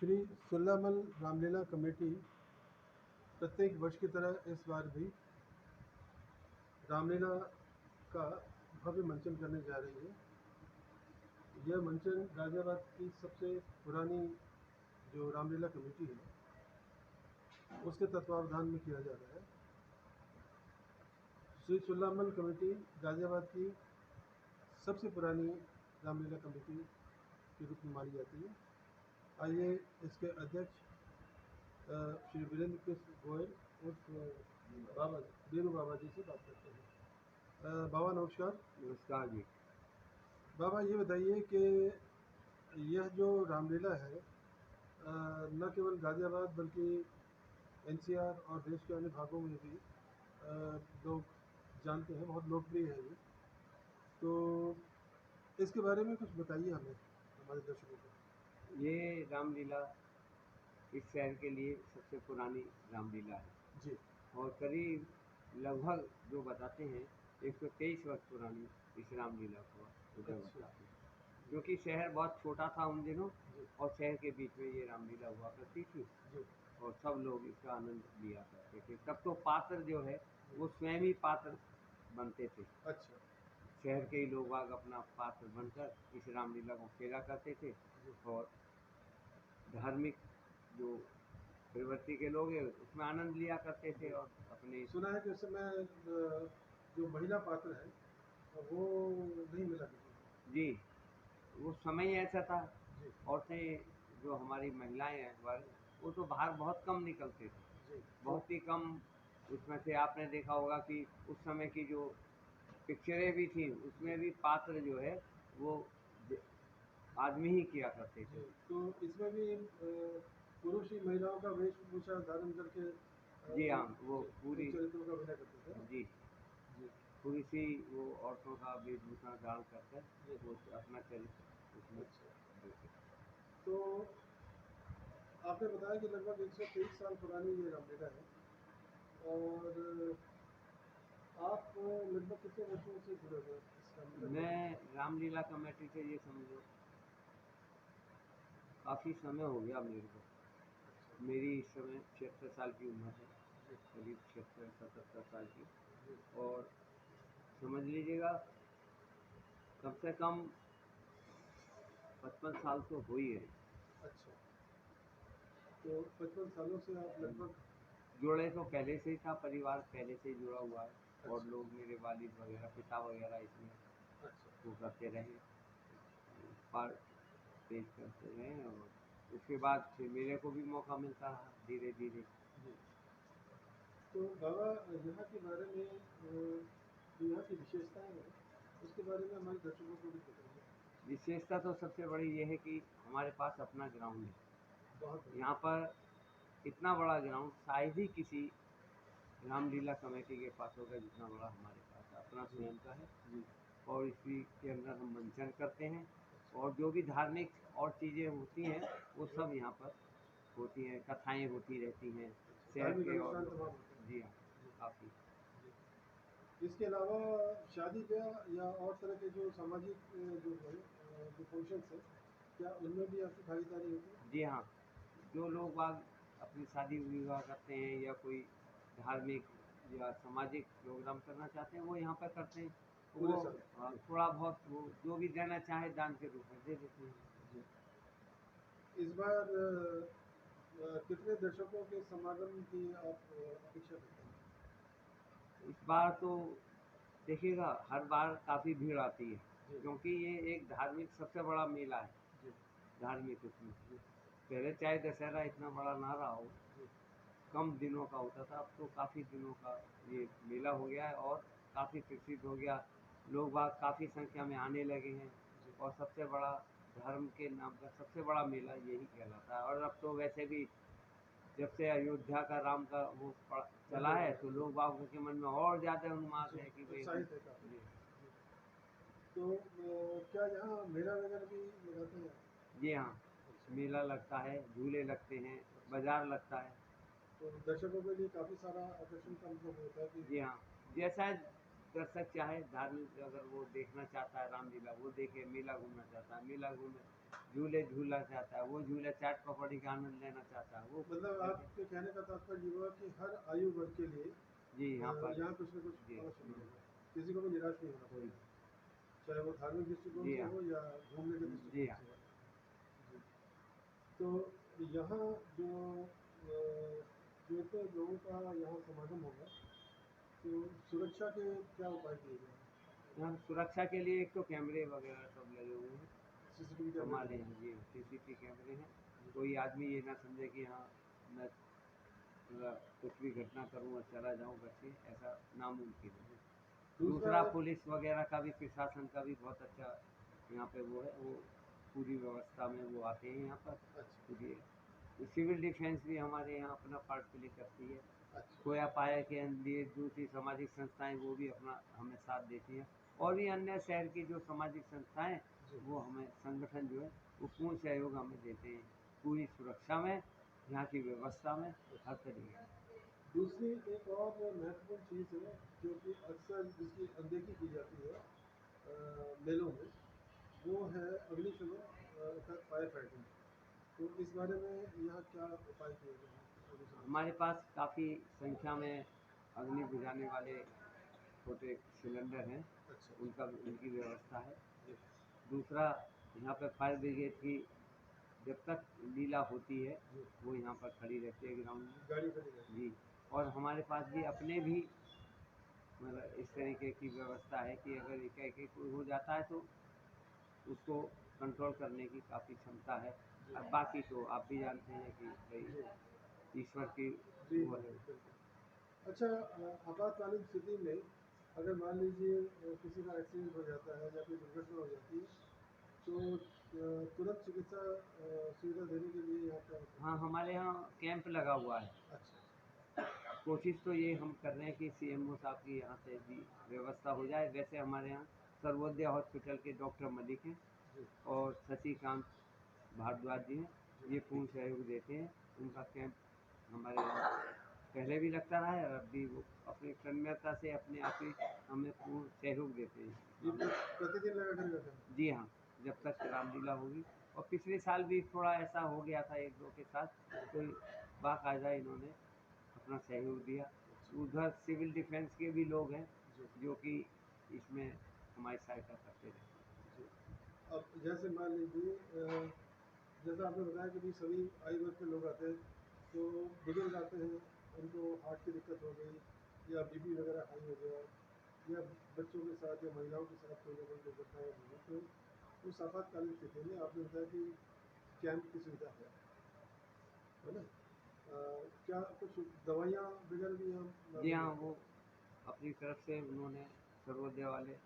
Shri सुल्लामल Ramlila committee प्रत्येक वर्ष की तरह इस बार भी रामलीला का भव्य मंचन करने जा रही है। यह मंचन गाज़ियाबाद की सबसे पुरानी जो रामलीला कमेटी है उसके तत्वावधान में किया जा रहा है। श्री सुल्लामल कमेटी गाज़ियाबाद की सबसे पुरानी रामलीला कमेटी के रूप में मानी जाती है। आइए इसके अध्यक्ष श्री वीरेंद्र कृष्ण गोयल उर्फ बाबा वीरू बाबा जी से बात करते हैं। बाबा नमस्कार। नमस्कार जी। बाबा ये बताइए कि यह जो रामलीला है न केवल गाज़ियाबाद बल्कि एनसीआर और देश के अन्य भागों में भी लोग जानते हैं, बहुत लोकप्रिय है ये। तो इसके बारे में कुछ बताइए हमें, हमारे दर्शकों को। ये रामलीला इस शहर के लिए सबसे पुरानी रामलीला है जी। और करीब लगभग जो बताते हैं 123 वर्ष पुरानी इस रामलीला को उधर बताते हैं, क्योंकि शहर बहुत छोटा था उन दिनों और शहर के बीच में ये रामलीला हुआ करती थी और सब लोग इसका आनंद लिया करते थे। तब तो पात्र जो है वो स्वयं ही पात्र बनते थे। अच्छा। शहर के ही लोग बाग अपना पात्र बनकर इस रामलीला को खेला करते थे और धार्मिक जो प्रवृत्ति के लोग हैं उसमें आनंद लिया करते थे और अपने सुना है कि उस समय जो महिला पात्र है वो नहीं मिला करती। जी, वो समय ऐसा था। औरतें जो हमारी महिलाएं हैं वर्ग वो तो बाहर बहुत कम निकलते थे, बहुत ही कम। उसमें से आपने देखा होगा कि उस समय की जो पिक्चरें भी थी उसमें भी पात्र जो है वो आदमी ही किया करते थे। तो इसमें भी पुरुष ही महिलाओं का वेशभूषा धारण करके जी हाँ, वो पूरी चरित्रों का अभिनय करते थे। जी जी। थोड़ी सी वो औरतों का वेशभूषा धारण कर वो अपना चरित्र उसमें देते। तो आपने बताया कि लगभग 123 साल पुरानी ये रामलीला है और आप लगभग कितने वर्षों से जुड़े हुए हैं इस रामलीला कमेटी से? मैं रामलीला कमेटी से ये समझो काफ़ी समय हो गया मेरे को। मेरी इस समय 76 साल की उम्र है, करीब 76-77 साल की, और समझ लीजिएगा कम से कम 55 साल तो हो ही है। अच्छा, तो 55 सालों से आप लगभग जुड़े तो पहले से ही था, परिवार पहले से ही जुड़ा हुआ है और लोग मेरे वालिद वगैरह पिता वगैरह इसमें वो करते रहे, पार्टिसिपेट करते रहे और उसके बाद फिर मेरे को भी मौका मिलता रहा धीरे धीरे। तो बाबा यहाँ के बारे में जो यहाँ की विशेषताएं हैं उसके बारे में हमारे दर्शकों को भी बताइए। विशेषता तो सबसे बड़ी ये है कि हमारे पास अपना ग्राउंड है। बहुत यहाँ पर इतना बड़ा ग्राउंड शायद ही किसी रामलीला कमेटी के पास होगा जितना बड़ा हमारे पास अपना स्वयं का है। और इसी के अंदर हम मंचन करते हैं और जो भी धार्मिक और चीज़ें होती हैं वो सब यहाँ पर होती हैं, कथाएं होती रहती हैं शहर के और लोग। जी हाँ, काफ़ी। इसके अलावा शादी ब्याह या और तरह के जो सामाजिक जो है जो फंक्शंस है क्या उनमें भी आपकी भागीदारी होती है? जी हाँ, जो लोग बाग अपनी शादी विवाह करते हैं या कोई धार्मिक या सामाजिक प्रोग्राम करना चाहते हैं वो यहाँ पर करते हैं। वो थोड़ा बहुत वो जो भी देना चाहे दान के रूप में दे देते हैं। इस बार कितने दर्शकों के समागम की आप अपेक्षा करते हैं? इस बार तो देखिएगा हर बार काफ़ी भीड़ आती है क्योंकि ये एक धार्मिक सबसे बड़ा मेला है। धार्मिक उसमें पहले चाहे दशहरा इतना बड़ा ना रहा हो, कम दिनों का होता था, अब तो काफ़ी दिनों का ये मेला हो गया है और काफ़ी प्रसिद्ध हो गया। लोग बाग काफ़ी संख्या में आने लगे हैं और सबसे बड़ा धर्म के नाम का सबसे बड़ा मेला यही कहलाता है। और अब तो वैसे भी जब से अयोध्या का राम का वो चला है तो लोग बागों के मन में और ज़्यादा उन्माद है कि भाई हम जी। तो क्या यहाँ मेला वगैरह भी लगाते हैं? जी हाँ, मेला लगता है, झूले लगते हैं, बाजार लगता है। तो दर्शकों के लिए काफ़ी सारा आकर्षण का मतलब होता है कि जी हाँ, जैसा दर्शक चाहे धार्मिक अगर वो देखना चाहता है रामलीला वो देखे, मेला घूमना चाहता है मेला घूमे। झूले झूलना चाहता है, वो झूले चाट पकौड़ी का आनंद लेना चाहता है, वो मतलब आपके कहने का तात्पर्य ये हुआ कि हर आयु वर्ग के लिए जी यहाँ पर यहाँ कुछ न कुछ जी अवश्य मिलेगा, किसी को भी निराश नहीं होना जी पड़ेगा, चाहे वो धार्मिक दृष्टिकोण जी से हाँ हो या घूमने के जी दृष्टिकोण हाँ। से हो। जी। तो यहाँ जो इतने लोगों का यहाँ समागम होगा, तो सुरक्षा के क्या उपाय किए गए हैं? यहाँ सुरक्षा के लिए एक तो कैमरे वगैरह सब लगे हुए हैं सीसीटीवी कैमरे हमारे लगे यहाँ, हैं? जी हाँ सीसीटीवी कैमरे हैं। जी। कोई आदमी ये ना समझे कि हाँ मैं मतलब कुछ भी घटना करूँ और चला जाऊँ घर से, ऐसा नामुमकिन है। दूसरा दूसरा एक पुलिस वगैरह का भी, प्रशासन का भी बहुत अच्छा यहाँ पे वो है, वो पूरी व्यवस्था में वो आते हैं यहाँ पर अच्छा पूरी। सिविल डिफेंस भी हमारे यहाँ अपना पार्ट प्ले करती है। अच्छा खोया पाया के लिए दूसरी सामाजिक संस्थाएं वो भी अपना हमें साथ देती हैं, और भी अन्य शहर की जो सामाजिक संस्थाएं जी। वो हमें संगठन जो है वो पूर्ण सहयोग हमें देते हैं, पूरी सुरक्षा में, यहाँ की व्यवस्था में, हर तरीके से। दूसरी एक और महत्वपूर्ण चीज़ है जो कि अक्सर जिसकी अनदेखी की जाती है मेलों में, वो है अग्निशमन अर्थात फायर फाइटिंग। तो इस बारे में यहाँ क्या उपाय किए गए हैं अग्निशमन हमारे से? पास काफ़ी संख्या में अग्नि बुझाने वाले छोटे सिलेंडर हैं, अच्छा उनका उनकी व्यवस्था है। जी दूसरा, यहाँ पे फायर ब्रिगेड की जब तक लीला होती है जी। वो यहाँ पर खड़ी रहती है ग्राउंड में। गाड़ी खड़ी रहती जी, और हमारे पास भी अपने भी मतलब इस तरीके की व्यवस्था है कि अगर एकाएक कोई हो जाता है तो उसको कंट्रोल करने की काफ़ी क्षमता है। है। अब बाकी तो आप भी जानते हैं कि जी जी भाई ईश्वर की जी वो जी है। बिल्कुल। अच्छा आपातकालीन स्थिति में अगर मान लीजिए किसी का एक्सीडेंट हो जाता है या कोई दुर्घटना हो जाती है, तो तुरंत चिकित्सा सुविधा देने के लिए यहाँ क्या हाँ, उपलब्ध हमारे यहाँ कैंप लगा हुआ है। है? अच्छा कोशिश तो ये हम कर रहे हैं कि सीएमओ साहब की यहाँ से भी व्यवस्था हो जाए। वैसे हमारे यहाँ सर्वोदय हॉस्पिटल के डॉक्टर मलिक हैं जी और शशिकांत भारद्वाज जी हैं, जी ये पूर्ण सहयोग देते हैं। उनका कैंप हमारे यहाँ पहले भी लगता रहा है और अब भी वो अपनी तन्मयता से अपने आप ही हमें पूर्ण सहयोग देते हैं इस ये मामले में। प्रतिदिन लगा करेगा क्या? जी हाँ, जब तक रामलीला होगी। और पिछले साल भी थोड़ा ऐसा हो गया था एक दो के साथ, तो बाकायदा इन्होंने अपना सहयोग दिया। उधर सिविल डिफेंस के भी लोग हैं जी जो कि इसमें हमारी सहायता करते रहते हैं। जी। अब जैसे मान लीजिए जैसा आपने बताया कि भी सभी आयु वर्ग के लोग आते हैं, तो बुजुर्ग आते हैं, उनको हार्ट की दिक्कत हो गई या बीपी वगैरह हाई हो गया, या बच्चों के साथ या महिलाओं के साथ कोई ना कोई दुर्घटना हो गई, तो उस आपातकालीन स्थिति में आपने बताया कि कैंप की सुविधा है ना? क्या कुछ दवाइयाँ वगैरह भी हम जी मिल हाँ, जाती वो अपनी तरफ से उन्होंने सर्वोदय वाले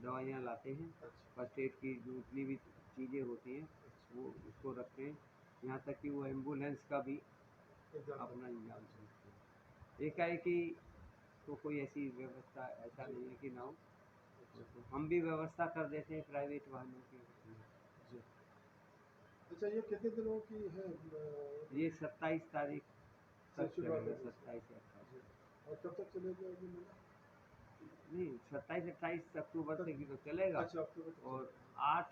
दवाइयाँ लाते हैं। हैं? अच्छा फर्स्ट एड की जो जितनी भी चीज़ें होती हैं अच्छा वो उसको रखते हैं। यहाँ तक कि वो एम्बुलेंस का भी इंतजाम अपना करते हैं। इंतजाम अच्छा करते हैं। एकाएकी तो कोई ऐसी व्यवस्था ऐसा जी नहीं है कि ना हो, अच्छा तो हम भी व्यवस्था कर देते हैं प्राइवेट वाहनों की। जी। अच्छा ये कितने दिनों की है ये 27 तारीख से तक शुरुआत चलेगा, होगी इसकी? 27 से 28। जी। और कब तक चलेगा ये मेला? नहीं, 27-28 अक्टूबर तक तक ही तो चलेगा। अच्छा अक्टूबर तक और चलेगा। 8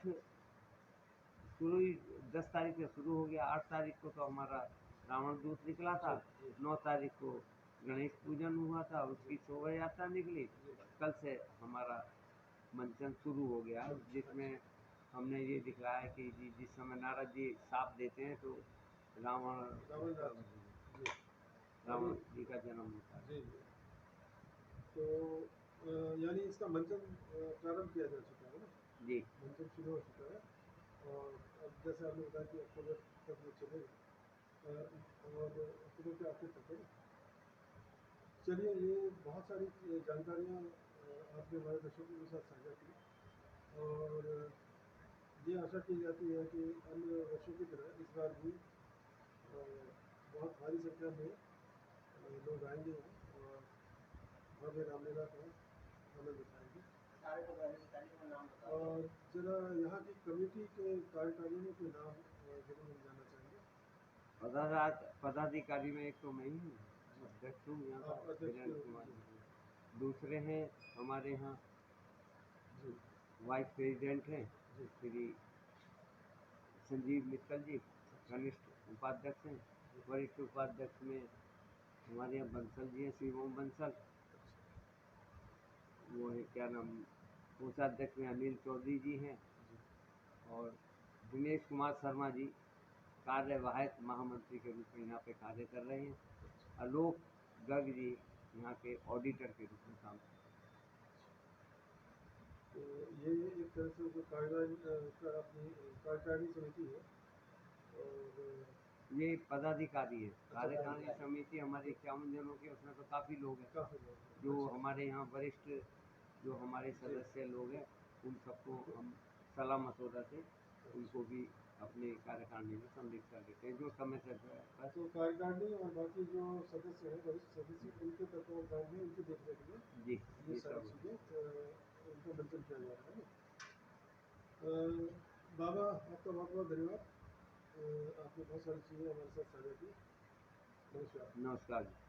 शुरू ही 10 तारीख से शुरू हो गया। 8 तारीख को तो हमारा रावण दूत निकला था। जी जी 9 तारीख को गणेश पूजन हुआ था, जी उसकी शोभा यात्रा निकली। जी कल से हमारा मंचन शुरू हो गया है, अच्छा जिसमें हमने ये दिखलाया कि जी जिस समय नारद जी साप देते हैं तो रावण रावण उसका राज जी। अभी रावण जी का जन्म होता है। जी जी। तो यानी इसका मंचन प्रारंभ किया जा चुका है ना? जी मंचन शुरू हो चुका है, और अब जैसे आपने बताया कि अक्टूबर तक ये चलेगा, और अक्टूबर के आखिर तक है ना? चलिए ये बहुत सारी जानकारियाँ आपने हमारे दर्शकों के साथ साझा की, और ये आशा की जाती है कि अन्य वर्षों की तरह इस बार भी बहुत भारी संख्या में लोग आएंगे यहाँ और भव्य रामलीला का आनंद उठाएंगे। और जरा यहाँ की कमेटी के कार्यकारिणियों के नाम जरूर हम जानना चाहेंगे। पदाधिकारी में एक तो मैं ही हूँ, जी अध्यक्ष हूँ यहाँ का, आप अध्यक्ष के वीरेंद्र रूप में कुमार जी जी। दूसरे हैं हमारे यहाँ जी वाइस प्रेसिडेंट हैं जी श्री संजीव मित्तल जी कनिष्ठ उपाध्यक्ष हैं। वरिष्ठ उपाध्यक्ष में हमारे यहाँ बंसल जी हैं, शिवम बंसल। वो है क्या नाम, कोषाध्यक्ष में अनिल चौधरी जी हैं। और दिनेश कुमार शर्मा जी कार्यवाहक महामंत्री के रूप में यहाँ पे कार्य कर रहे हैं। आलोक गर्ग जी यहाँ के ऑडिटर के रूप में काम कर रहे तो ये एक तरह से जो अपनी कार्यकारिणी समिति है और हैं। ये पदाधिकारी है। कार्यकारिणी पदाधिकारी। समिति हमारी 51 जनों की, उसमें तो काफ़ी लोग हैं। काफ़ी लोग हैं। जो अच्छा। हमारे यहाँ वरिष्ठ जो हमारे जी। सदस्य लोग हैं, उन सबको हम सलाह मशवरा से उनको भी अपनी कार्यकारिणी में सम्मिलित कर देते हैं, जो समय से बस। तो कार्यकारिणी और बाकी जो सदस्य हैं, वरिष्ठ सदस्य, उनके तत्वावधान में, उनकी देखरेख में जी ये ये सारी सब चीज़ें उनको मेंटेन किया जा रहा है ना। बाबा आपका बहुत बहुत धन्यवाद। आपने बहुत सारी चीज़ें हमारे साथ साझा की। नमस्कार। नमस्कार जी।